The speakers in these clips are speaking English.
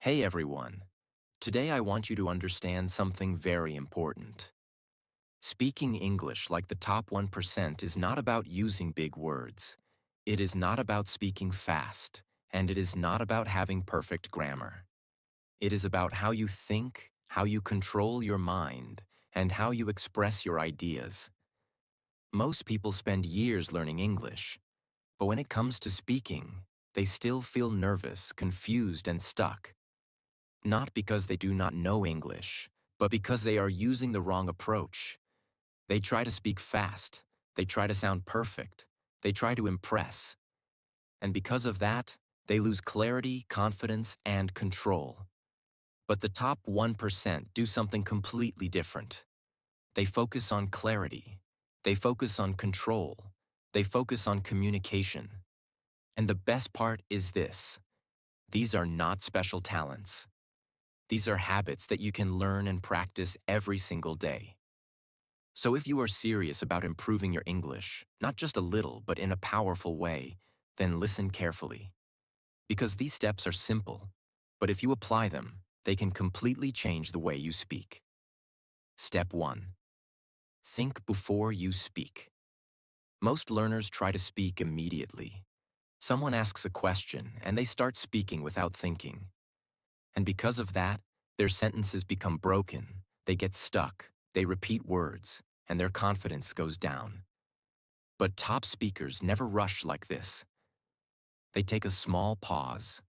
Hey everyone. Today I want you to understand something very important. Speaking English like the top 1% is not about using big words. It is not about speaking fast, and it is not about having perfect grammar. It is about how you think, how you control your mind, and how you express your ideas. Most people spend years learning English, but when it comes to speaking, they still feel nervous, confused, and stuck. Not because they do not know English, but because they are using the wrong approach. They try to speak fast. They try to sound perfect. They try to impress. And because of that, they lose clarity, confidence, and control. But the top 1% do something completely different. They focus on clarity. They focus on control. They focus on communication. And the best part is this: these are not special talents. These are habits that you can learn and practice every single day. So if you are serious about improving your English, not just a little, but in a powerful way, then listen carefully. Because these steps are simple, but if you apply them, they can completely change the way you speak. Step 1. Think before you speak. Most learners try to speak immediately. Someone asks a question, and they start speaking without thinking. And because of that, their sentences become broken, they get stuck, they repeat words, and their confidence goes down. But top speakers never rush like this. They take a small pause,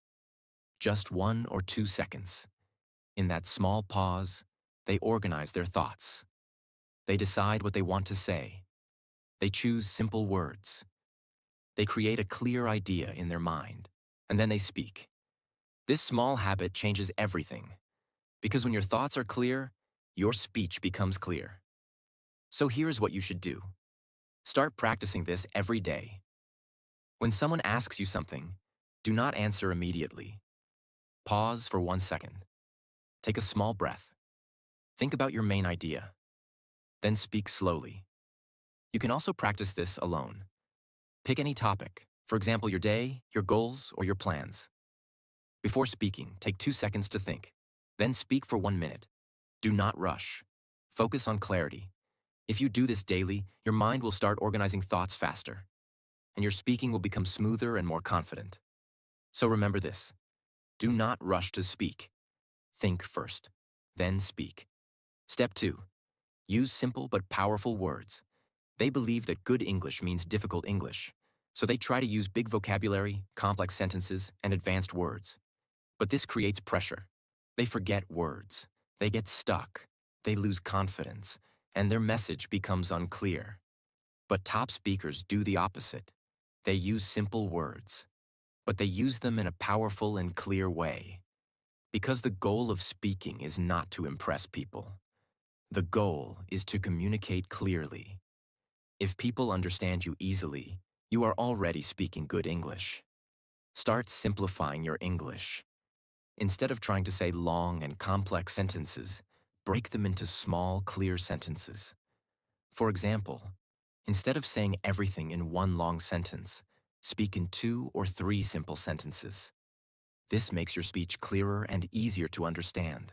just 1 or 2 seconds. In that small pause, they organize their thoughts. They decide what they want to say. They choose simple words. They create a clear idea in their mind, and then they speak. This small habit changes everything. Because when your thoughts are clear, your speech becomes clear. So here's what you should do. Start practicing this every day. When someone asks you something, do not answer immediately. Pause for 1 second. Take a small breath. Think about your main idea. Then speak slowly. You can also practice this alone. Pick any topic, for example, your day, your goals, or your plans. Before speaking, take 2 seconds to think. Then speak for 1 minute. Do not rush. Focus on clarity. If you do this daily, your mind will start organizing thoughts faster, and your speaking will become smoother and more confident. So remember this: do not rush to speak. Think first, then speak. Step 2. Use simple but powerful words. They believe that good English means difficult English, so they try to use big vocabulary, complex sentences, and advanced words. But this creates pressure. They forget words. They get stuck. They lose confidence, and their message becomes unclear. But top speakers do the opposite. They use simple words, but they use them in a powerful and clear way. Because the goal of speaking is not to impress people. The goal is to communicate clearly. If people understand you easily, you are already speaking good English. Start simplifying your English. Instead of trying to say long and complex sentences, break them into small, clear sentences. For example, instead of saying everything in one long sentence, speak in 2 or 3 simple sentences. This makes your speech clearer and easier to understand.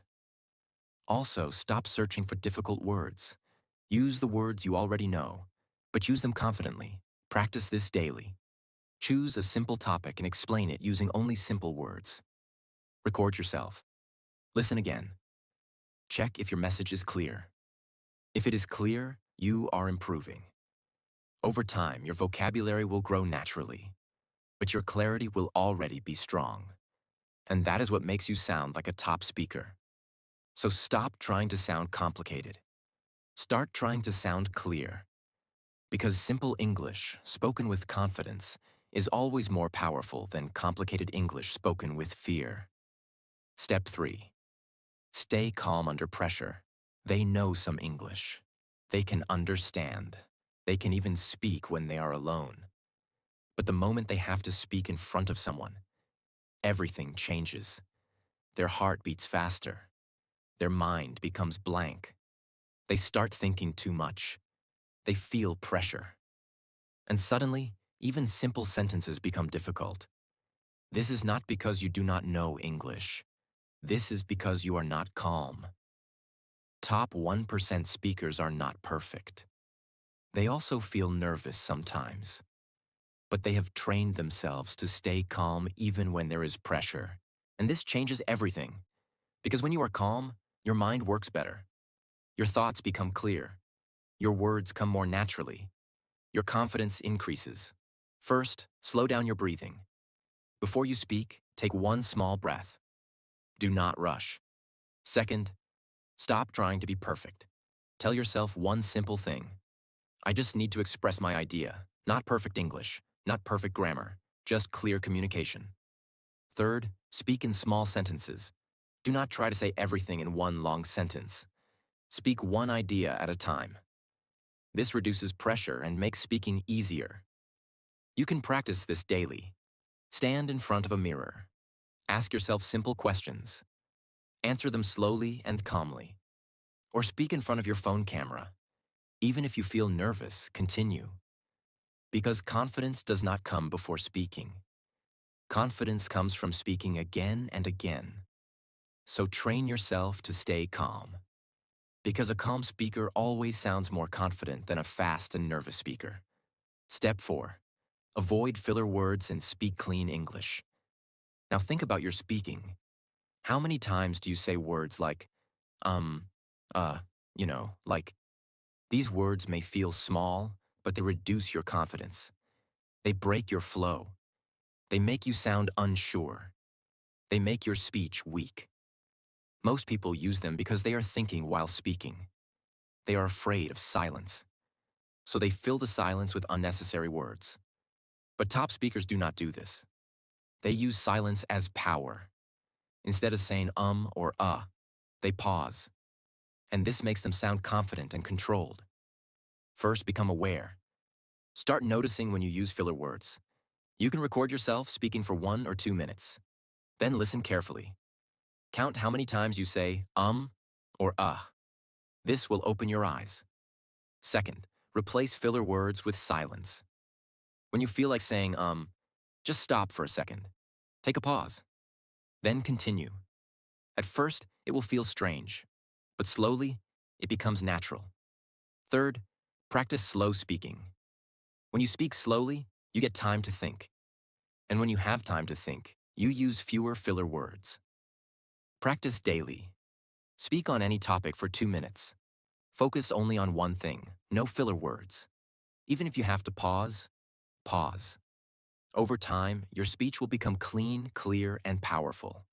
Also, stop searching for difficult words. Use the words you already know, but use them confidently. Practice this daily. Choose a simple topic and explain it using only simple words. Record yourself. Listen again. Check if your message is clear. If it is clear, you are improving. Over time, your vocabulary will grow naturally, but your clarity will already be strong. And that is what makes you sound like a top speaker. So stop trying to sound complicated. Start trying to sound clear. Because simple English, spoken with confidence, is always more powerful than complicated English spoken with fear. Step 3. Stay calm under pressure. They know some English. They can understand. They can even speak when they are alone. But the moment they have to speak in front of someone, everything changes. Their heart beats faster. Their mind becomes blank. They start thinking too much. They feel pressure. And suddenly, even simple sentences become difficult. This is not because you do not know English. This is because you are not calm. Top 1% speakers are not perfect. They also feel nervous sometimes, but they have trained themselves to stay calm even when there is pressure. And this changes everything, because when you are calm, your mind works better. Your thoughts become clear. Your words come more naturally. Your confidence increases. First, slow down your breathing. Before you speak, take one small breath. Do not rush. Second, stop trying to be perfect. Tell yourself one simple thing. I just need to express my idea. Not perfect English, not perfect grammar, just clear communication. Third, speak in small sentences. Do not try to say everything in one long sentence. Speak one idea at a time. This reduces pressure and makes speaking easier. You can practice this daily. Stand in front of a mirror. Ask yourself simple questions. Answer them slowly and calmly. Or speak in front of your phone camera. Even if you feel nervous, continue. Because confidence does not come before speaking. Confidence comes from speaking again and again. So train yourself to stay calm. Because a calm speaker always sounds more confident than a fast and nervous speaker. Step 4. Avoid filler words and speak clean English. Now think about your speaking. How many times do you say words like, um, uh, like, these words may feel small, but they reduce your confidence. They break your flow. They make you sound unsure. They make your speech weak. Most people use them because they are thinking while speaking. They are afraid of silence. So they fill the silence with unnecessary words. But top speakers do not do this. They use silence as power. Instead of saying or they pause. And this makes them sound confident and controlled. First, become aware. Start noticing when you use filler words. You can record yourself speaking for 1 or 2 minutes. Then listen carefully. Count how many times you say or This will open your eyes. Second, replace filler words with silence. When you feel like saying just stop for a second. Take a pause. Then continue. At first, it will feel strange, but slowly, it becomes natural. Third, practice slow speaking. When you speak slowly, you get time to think. And when you have time to think, you use fewer filler words. Practice daily. Speak on any topic for 2 minutes. Focus only on one thing, no filler words. Even if you have to pause, pause. Over time, your speech will become clean, clear, and powerful.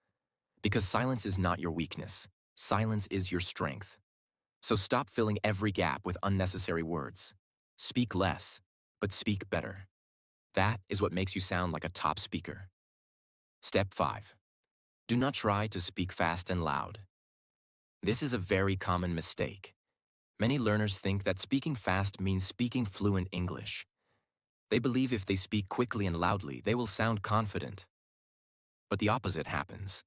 Because silence is not your weakness. Silence is your strength. So stop filling every gap with unnecessary words. Speak less, but speak better. That is what makes you sound like a top speaker. Step 5. Do not try to speak fast and loud. This is a very common mistake. Many learners think that speaking fast means speaking fluent English. They believe if they speak quickly and loudly, they will sound confident. But the opposite happens.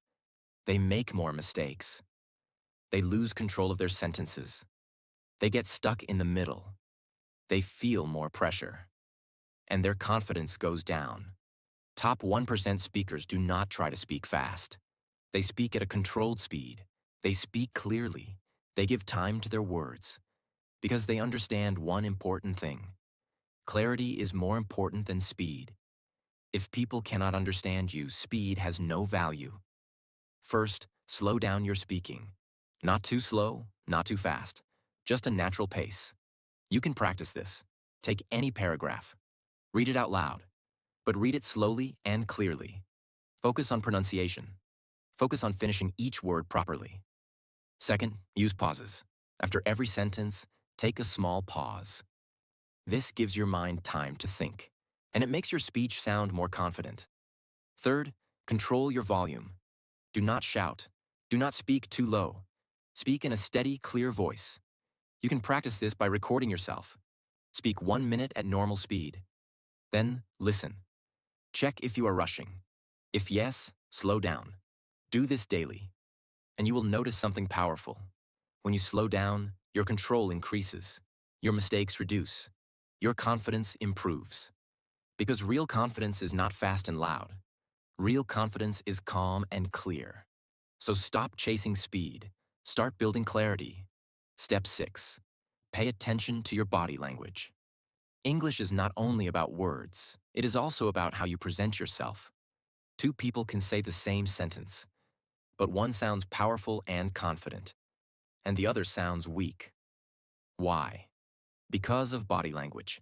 They make more mistakes. They lose control of their sentences. They get stuck in the middle. They feel more pressure. And their confidence goes down. Top 1% speakers do not try to speak fast. They speak at a controlled speed. They speak clearly. They give time to their words. Because they understand one important thing. Clarity is more important than speed. If people cannot understand you, speed has no value. First, slow down your speaking. Not too slow, not too fast. Just a natural pace. You can practice this. Take any paragraph. Read it out loud. But read it slowly and clearly. Focus on pronunciation. Focus on finishing each word properly. Second, use pauses. After every sentence, take a small pause. This gives your mind time to think, and it makes your speech sound more confident. Third, control your volume. Do not shout. Do not speak too low. Speak in a steady, clear voice. You can practice this by recording yourself. Speak 1 minute at normal speed. Then, listen. Check if you are rushing. If yes, slow down. Do this daily, and you will notice something powerful. When you slow down, your control increases. Your mistakes reduce. Your confidence improves. Because real confidence is not fast and loud. Real confidence is calm and clear. So stop chasing speed. Start building clarity. Step 6. Pay attention to your body language. English is not only about words, it is also about how you present yourself. Two people can say the same sentence, but one sounds powerful and confident, and the other sounds weak. Why? Because of body language.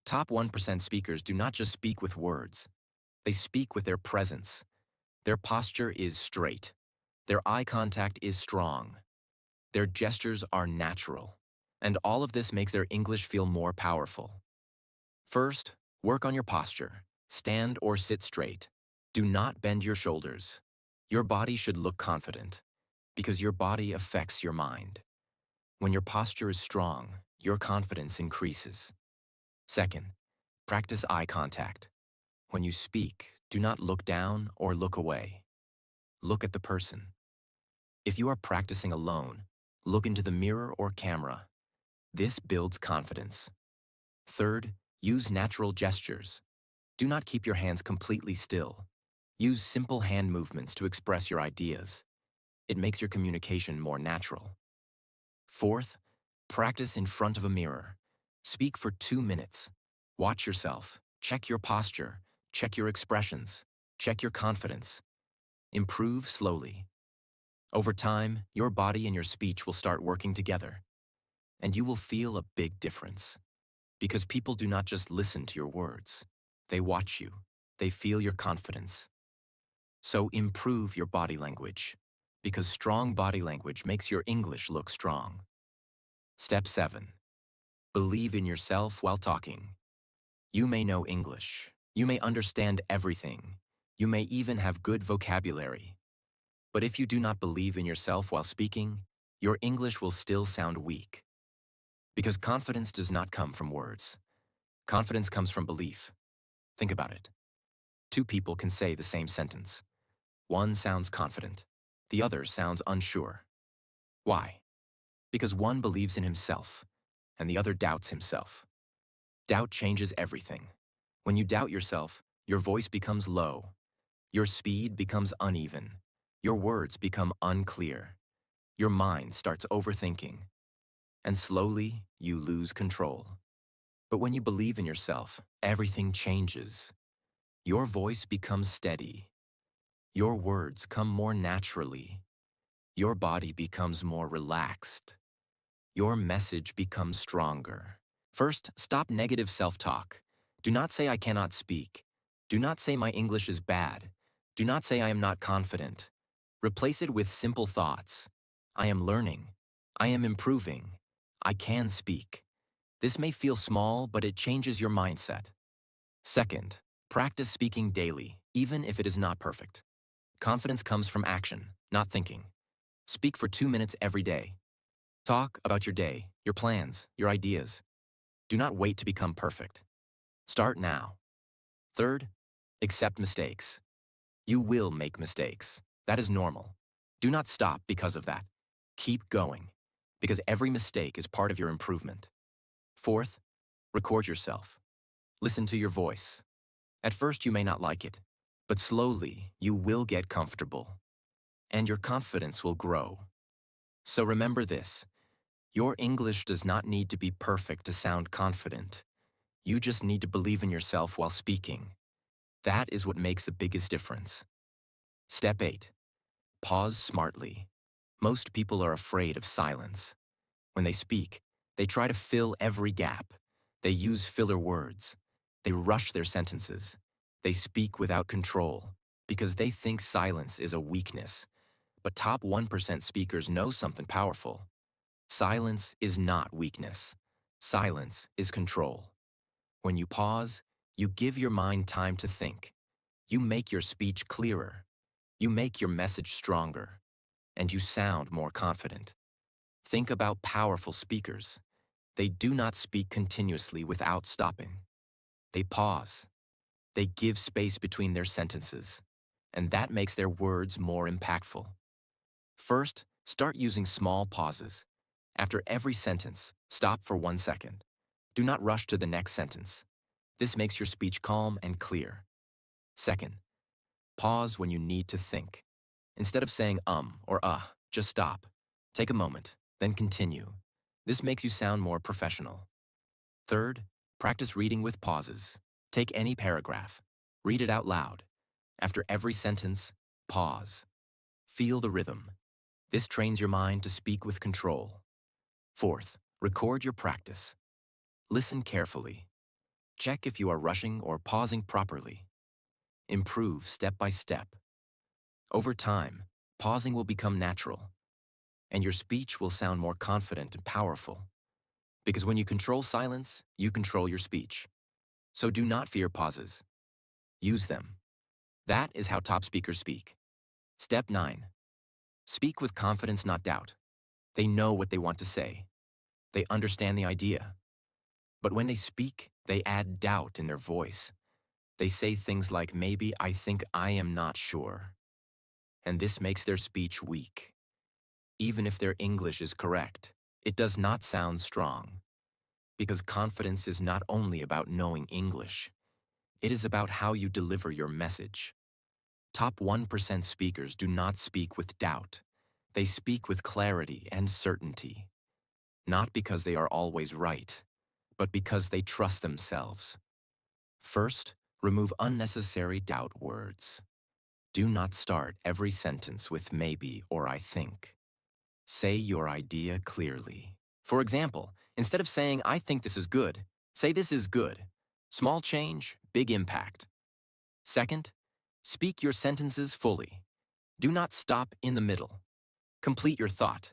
Top 1% speakers do not just speak with words, they speak with their presence. Their posture is straight. Their eye contact is strong. Their gestures are natural. And all of this makes their English feel more powerful. First, work on your posture. Stand or sit straight. Do not bend your shoulders. Your body should look confident, because your body affects your mind. When your posture is strong, your confidence increases. Second, practice eye contact. When you speak, do not look down or look away. Look at the person. If you are practicing alone, look into the mirror or camera. This builds confidence. Third, use natural gestures. Do not keep your hands completely still. Use simple hand movements to express your ideas. It makes your communication more natural. Fourth, practice in front of a mirror. Speak for 2 minutes. Watch yourself. Check your posture. Check your expressions. Check your confidence. Improve slowly. Over time, your body and your speech will start working together, and you will feel a big difference. Because people do not just listen to your words. They watch you. They feel your confidence. So improve your body language, because strong body language makes your English look strong. Step 7. Believe in yourself while talking. You may know English. You may understand everything. You may even have good vocabulary. But if you do not believe in yourself while speaking, your English will still sound weak. Because confidence does not come from words. Confidence comes from belief. Think about it. Two people can say the same sentence. One sounds confident. The other sounds unsure. Why? Because one believes in himself, and the other doubts himself. Doubt changes everything. When you doubt yourself, your voice becomes low. Your speed becomes uneven. Your words become unclear. Your mind starts overthinking. And slowly, you lose control. But when you believe in yourself, everything changes. Your voice becomes steady. Your words come more naturally. Your body becomes more relaxed. Your message becomes stronger. First, stop negative self-talk. Do not say I cannot speak. Do not say my English is bad. Do not say I am not confident. Replace it with simple thoughts. I am learning. I am improving. I can speak. This may feel small, but it changes your mindset. Second, practice speaking daily, even if it is not perfect. Confidence comes from action, not thinking. Speak for 2 minutes every day. Talk about your day, your plans, your ideas. Do not wait to become perfect. Start now. Third, accept mistakes. You will make mistakes. That is normal. Do not stop because of that. Keep going, because every mistake is part of your improvement. Fourth, record yourself. Listen to your voice. At first, you may not like it, but slowly, you will get comfortable, and your confidence will grow. So remember this. Your English does not need to be perfect to sound confident. You just need to believe in yourself while speaking. That is what makes the biggest difference. Step 8. Pause smartly. Most people are afraid of silence. When they speak, they try to fill every gap. They use filler words. They rush their sentences. They speak without control because they think silence is a weakness. But top 1% speakers know something powerful. Silence is not weakness. Silence is control. When you pause, you give your mind time to think. You make your speech clearer. You make your message stronger. And you sound more confident. Think about powerful speakers. They do not speak continuously without stopping. They pause. They give space between their sentences. And that makes their words more impactful. First, start using small pauses. After every sentence, stop for 1 second. Do not rush to the next sentence. This makes your speech calm and clear. Second, pause when you need to think. Instead of saying or just stop. Take a moment, then continue. This makes you sound more professional. Third, practice reading with pauses. Take any paragraph. Read it out loud. After every sentence, pause. Feel the rhythm. This trains your mind to speak with control. Fourth, record your practice. Listen carefully. Check if you are rushing or pausing properly. Improve step by step. Over time, pausing will become natural, and your speech will sound more confident and powerful. Because when you control silence, you control your speech. So do not fear pauses. Use them. That is how top speakers speak. Step 9. Speak with confidence, not doubt. They know what they want to say. They understand the idea. But when they speak, they add doubt in their voice. They say things like, maybe, I think, I am not sure. And this makes their speech weak. Even if their English is correct, it does not sound strong. Because confidence is not only about knowing English, it is about how you deliver your message. Top 1% speakers do not speak with doubt. They speak with clarity and certainty. Not because they are always right, but because they trust themselves. First, remove unnecessary doubt words. Do not start every sentence with maybe or I think. Say your idea clearly. For example, instead of saying, I think this is good, say this is good. Small change, big impact. Second, speak your sentences fully. Do not stop in the middle. Complete your thought,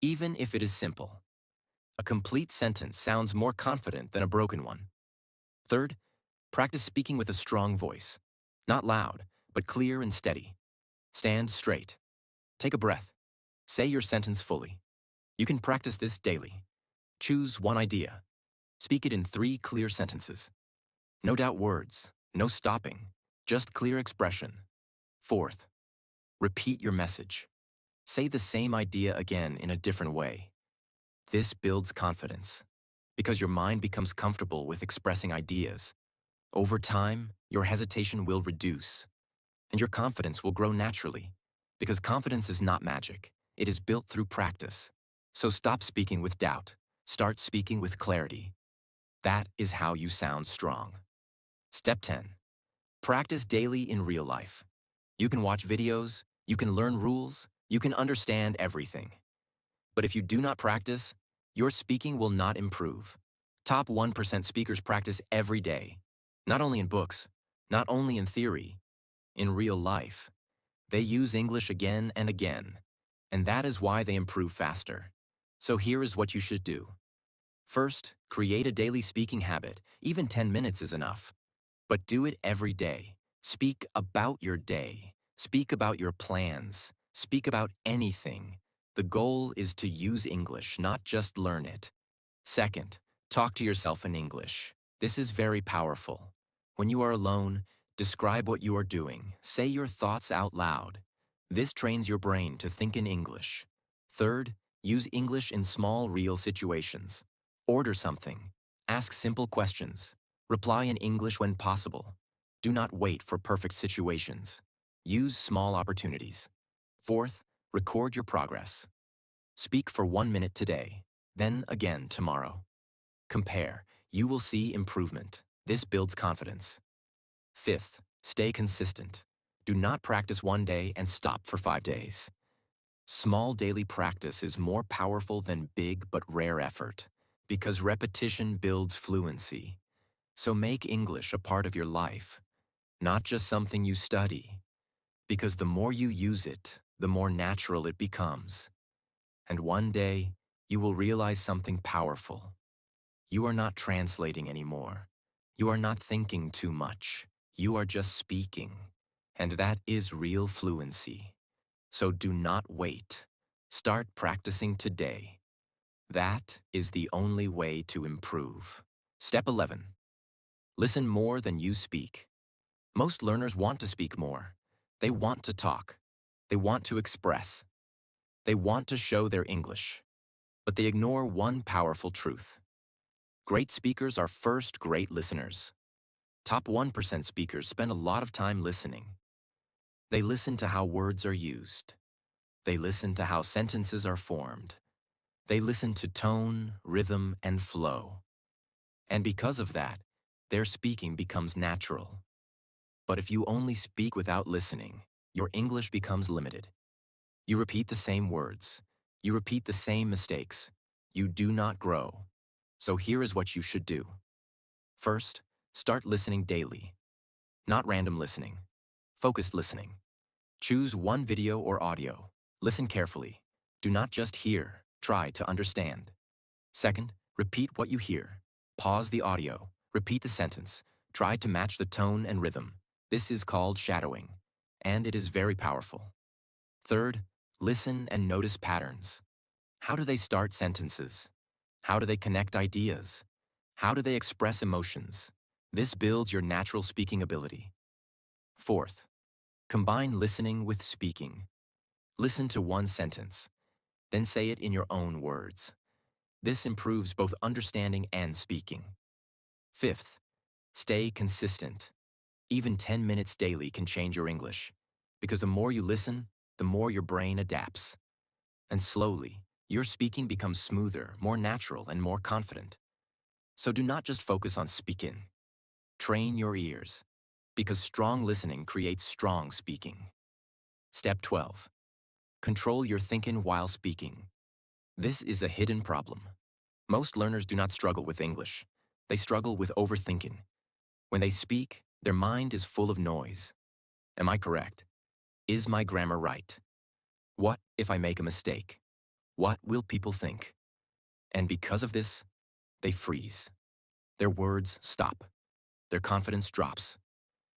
even if it is simple. A complete sentence sounds more confident than a broken one. Third, practice speaking with a strong voice. Not loud, but clear and steady. Stand straight. Take a breath. Say your sentence fully. You can practice this daily. Choose one idea. Speak it in 3 clear sentences. No doubt words, no stopping, just clear expression. Fourth, repeat your message. Say the same idea again in a different way. This builds confidence because your mind becomes comfortable with expressing ideas. Over time, your hesitation will reduce and your confidence will grow naturally because confidence is not magic. It is built through practice. So stop speaking with doubt. Start speaking with clarity. That is how you sound strong. Step 10. Practice daily in real life. You can watch videos, you can learn rules, you can understand everything. But if you do not practice, your speaking will not improve. Top 1% speakers practice every day. Not only in books, not only in theory, in real life. They use English again and again, and that is why they improve faster. So here is what you should do. First, create a daily speaking habit. Even 10 minutes is enough. But do it every day. Speak about your day. Speak about your plans. Speak about anything. The goal is to use English, not just learn it. Second, talk to yourself in English. This is very powerful. When you are alone, describe what you are doing. Say your thoughts out loud. This trains your brain to think in English. Third, use English in small, real situations. Order something. Ask simple questions. Reply in English when possible. Do not wait for perfect situations. Use small opportunities. Fourth, record your progress. Speak for 1 minute today, then again tomorrow. Compare. You will see improvement. This builds confidence. Fifth, stay consistent. Do not practice one day and stop for 5 days. Small daily practice is more powerful than big but rare effort because repetition builds fluency. So make English a part of your life, not just something you study, because the more you use it, the more natural it becomes. And one day, you will realize something powerful. You are not translating anymore. You are not thinking too much. You are just speaking. And that is real fluency. So do not wait. Start practicing today. That is the only way to improve. Step 11. Listen more than you speak. Most learners want to speak more. They want to talk. They want to express. They want to show their English. But they ignore one powerful truth. Great speakers are first great listeners. Top 1% speakers spend a lot of time listening. They listen to how words are used. They listen to how sentences are formed. They listen to tone, rhythm, and flow. And because of that, their speaking becomes natural. But if you only speak without listening, your English becomes limited. You repeat the same words. You repeat the same mistakes. You do not grow. So here is what you should do. First, start listening daily. Not random listening. Focused listening. Choose one video or audio. Listen carefully. Do not just hear. Try to understand. Second, repeat what you hear. Pause the audio. Repeat the sentence. Try to match the tone and rhythm. This is called shadowing, and it is very powerful. Third, listen and notice patterns. How do they start sentences? How do they connect ideas? How do they express emotions? This builds your natural speaking ability. Fourth, combine listening with speaking. Listen to one sentence, then say it in your own words. This improves both understanding and speaking. Fifth, stay consistent. Even 10 minutes daily can change your English, because the more you listen, the more your brain adapts. And slowly, your speaking becomes smoother, more natural, and more confident. So do not just focus on speaking. Train your ears, because strong listening creates strong speaking. Step 12. Control your thinking while speaking. This is a hidden problem. Most learners do not struggle with English. They struggle with overthinking. When they speak, their mind is full of noise. Am I correct? Is my grammar right? What if I make a mistake? What will people think? And because of this, they freeze. Their words stop. Their confidence drops.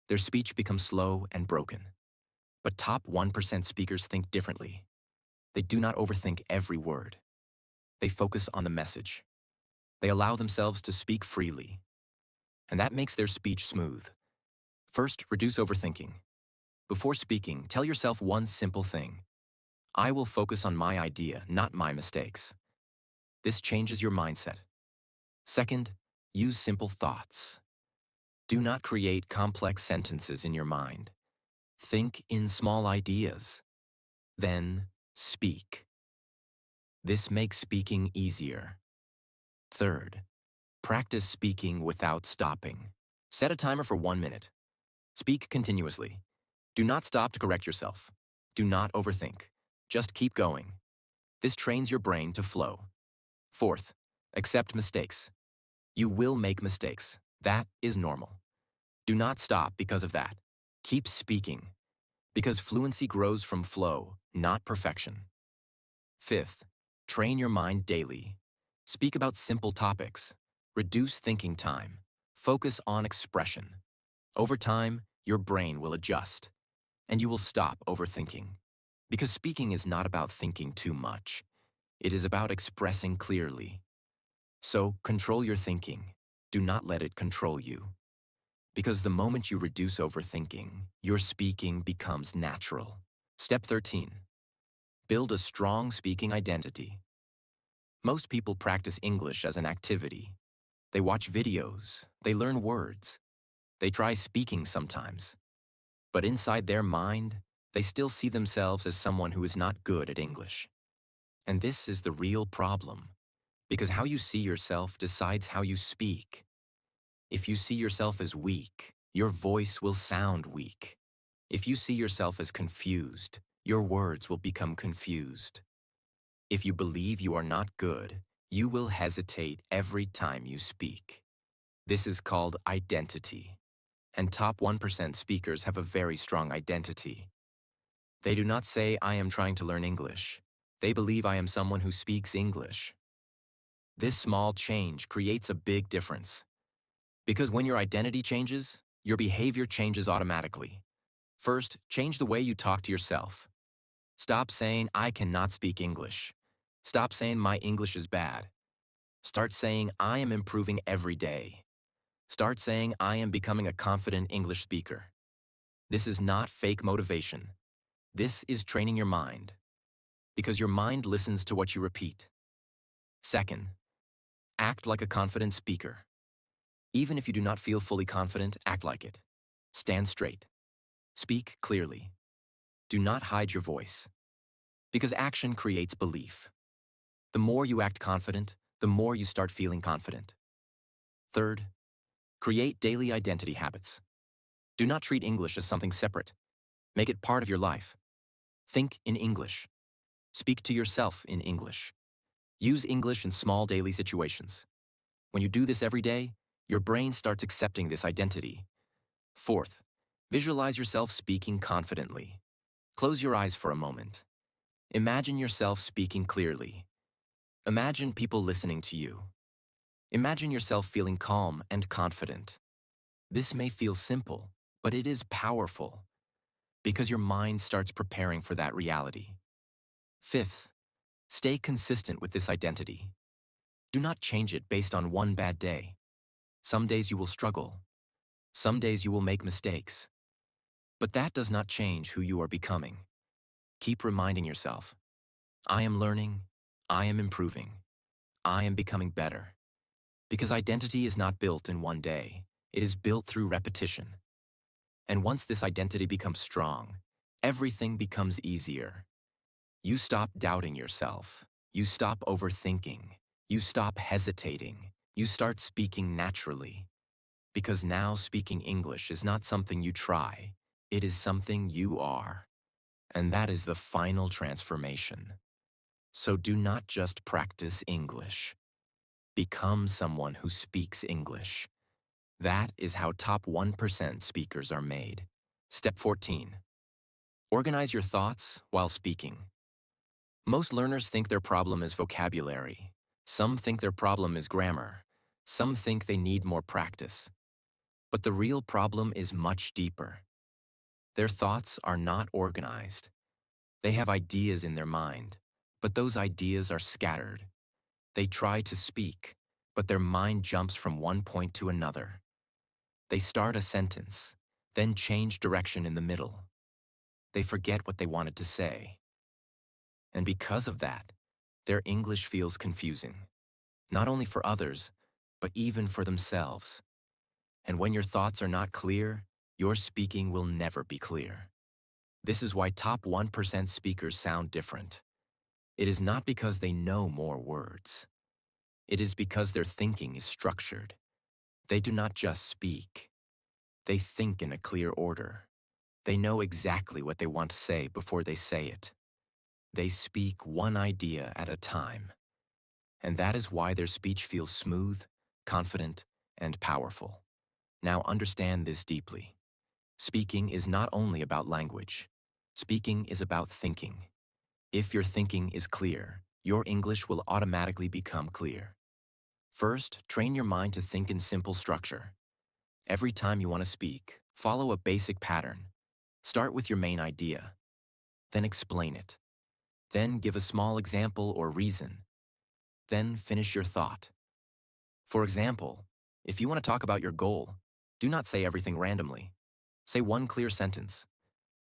Their speech becomes slow and broken. But top 1% speakers think differently. They do not overthink every word. They focus on the message. They allow themselves to speak freely. And that makes their speech smooth. First, reduce overthinking. Before speaking, tell yourself one simple thing. I will focus on my idea, not my mistakes. This changes your mindset. Second, use simple thoughts. Do not create complex sentences in your mind. Think in small ideas. Then, speak. This makes speaking easier. Third, practice speaking without stopping. Set a timer for 1 minute. Speak continuously. Do not stop to correct yourself. Do not overthink. Just keep going. This trains your brain to flow. Fourth, accept mistakes. You will make mistakes. That is normal. Do not stop because of that. Keep speaking, because fluency grows from flow, not perfection. Fifth, train your mind daily. Speak about simple topics. Reduce thinking time. Focus on expression. Over time, your brain will adjust, and you will stop overthinking. Because speaking is not about thinking too much. It is about expressing clearly. So, control your thinking. Do not let it control you. Because the moment you reduce overthinking, your speaking becomes natural. Step 13. Build a strong speaking identity. Most people practice English as an activity. They watch videos, they learn words, they try speaking sometimes. But inside their mind, they still see themselves as someone who is not good at English. And this is the real problem, because how you see yourself decides how you speak. If you see yourself as weak, your voice will sound weak. If you see yourself as confused, your words will become confused. If you believe you are not good, you will hesitate every time you speak. This is called identity. And top 1% speakers have a very strong identity. They do not say, I am trying to learn English. They believe I am someone who speaks English. This small change creates a big difference. Because when your identity changes, your behavior changes automatically. First, change the way you talk to yourself. Stop saying, I cannot speak English. Stop saying, my English is bad. Start saying, I am improving every day. Start saying, I am becoming a confident English speaker. This is not fake motivation. This is training your mind, because your mind listens to what you repeat. Second, act like a confident speaker. Even if you do not feel fully confident, act like it. Stand straight. Speak clearly. Do not hide your voice, because action creates belief. The more you act confident, the more you start feeling confident. Third, create daily identity habits. Do not treat English as something separate. Make it part of your life. Think in English. Speak to yourself in English. Use English in small daily situations. When you do this every day, your brain starts accepting this identity. Fourth, visualize yourself speaking confidently. Close your eyes for a moment. Imagine yourself speaking clearly. Imagine people listening to you. Imagine yourself feeling calm and confident. This may feel simple, but it is powerful because your mind starts preparing for that reality. Fifth, stay consistent with this identity. Do not change it based on one bad day. Some days you will struggle. Some days you will make mistakes. But that does not change who you are becoming. Keep reminding yourself, I am learning, I am improving, I am becoming better. Because identity is not built in one day, it is built through repetition. And once this identity becomes strong, everything becomes easier. You stop doubting yourself. You stop overthinking. You stop hesitating. You start speaking naturally. Because now speaking English is not something you try. It is something you are. And that is the final transformation. So do not just practice English. Become someone who speaks English. That is how top 1% speakers are made. Step 14. Organize your thoughts while speaking. Most learners think their problem is vocabulary. Some think their problem is grammar. Some think they need more practice. But the real problem is much deeper. Their thoughts are not organized. They have ideas in their mind, but those ideas are scattered. They try to speak, but their mind jumps from one point to another. They start a sentence, then change direction in the middle. They forget what they wanted to say. And because of that, their English feels confusing, not only for others, but even for themselves. And when your thoughts are not clear, your speaking will never be clear. This is why top 1% speakers sound different. It is not because they know more words. It is because their thinking is structured. They do not just speak. They think in a clear order. They know exactly what they want to say before they say it. They speak one idea at a time. And that is why their speech feels smooth, confident, and powerful. Now understand this deeply. Speaking is not only about language. Speaking is about thinking. If your thinking is clear, your English will automatically become clear. First, train your mind to think in simple structure. Every time you want to speak, follow a basic pattern. Start with your main idea. Then explain it. Then give a small example or reason. Then finish your thought. For example, if you want to talk about your goal, do not say everything randomly. Say one clear sentence.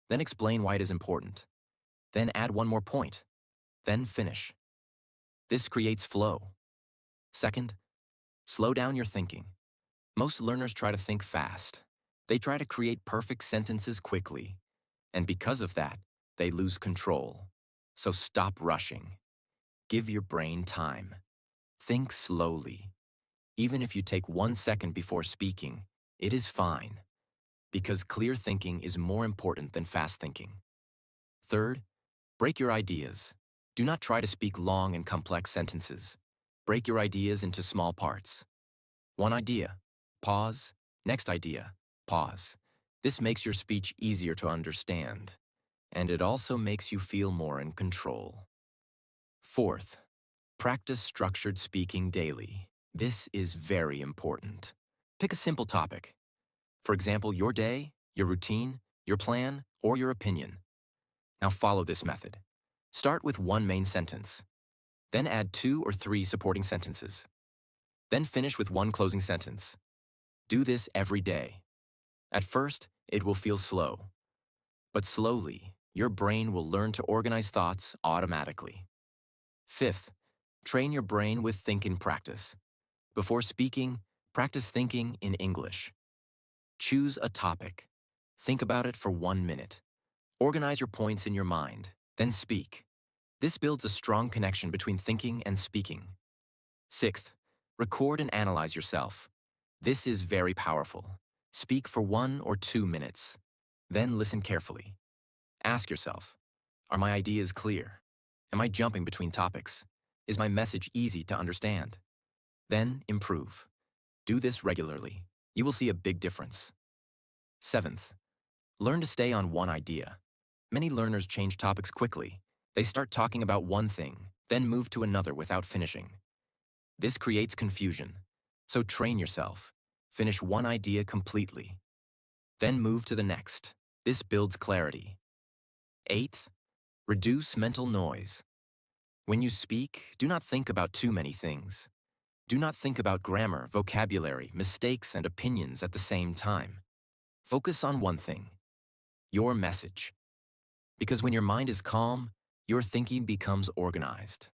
Then explain why it is important. Then add one more point. Then finish. This creates flow. Second, slow down your thinking. Most learners try to think fast. They try to create perfect sentences quickly. And because of that, they lose control. So stop rushing. Give your brain time. Think slowly. Even if you take 1 second before speaking, it is fine. Because clear thinking is more important than fast thinking. Third, break your ideas. Do not try to speak long and complex sentences. Break your ideas into small parts. One idea, pause. Next idea, pause. This makes your speech easier to understand. And it also makes you feel more in control. Fourth, practice structured speaking daily. This is very important. Pick a simple topic. For example, your day, your routine, your plan, or your opinion. Now follow this method. Start with one main sentence. Then add 2 or 3 supporting sentences. Then finish with one closing sentence. Do this every day. At first, it will feel slow. But slowly, your brain will learn to organize thoughts automatically. Fifth, train your brain with thinking practice. Before speaking, practice thinking in English. Choose a topic. Think about it for 1 minute. Organize your points in your mind, then speak. This builds a strong connection between thinking and speaking. Sixth, record and analyze yourself. This is very powerful. Speak for 1 or 2 minutes. Then listen carefully. Ask yourself, are my ideas clear? Am I jumping between topics? Is my message easy to understand? Then improve. Do this regularly. You will see a big difference. Seventh, learn to stay on one idea. Many learners change topics quickly. They start talking about one thing, then move to another without finishing. This creates confusion. So train yourself. Finish one idea completely. Then move to the next. This builds clarity. Eighth, reduce mental noise. When you speak, do not think about too many things. Do not think about grammar, vocabulary, mistakes, and opinions at the same time. Focus on one thing, your message. Because when your mind is calm, your thinking becomes organized.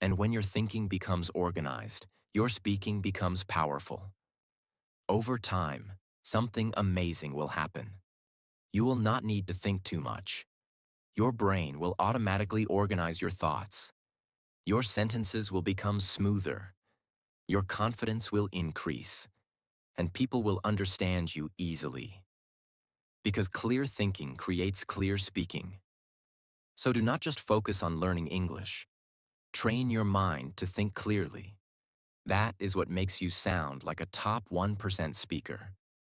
And when your thinking becomes organized, your speaking becomes powerful. Over time, something amazing will happen. You will not need to think too much. Your brain will automatically organize your thoughts. Your sentences will become smoother. Your confidence will increase. And people will understand you easily. Because clear thinking creates clear speaking. So do not just focus on learning English. Train your mind to think clearly. That is what makes you sound like a top 1% speaker.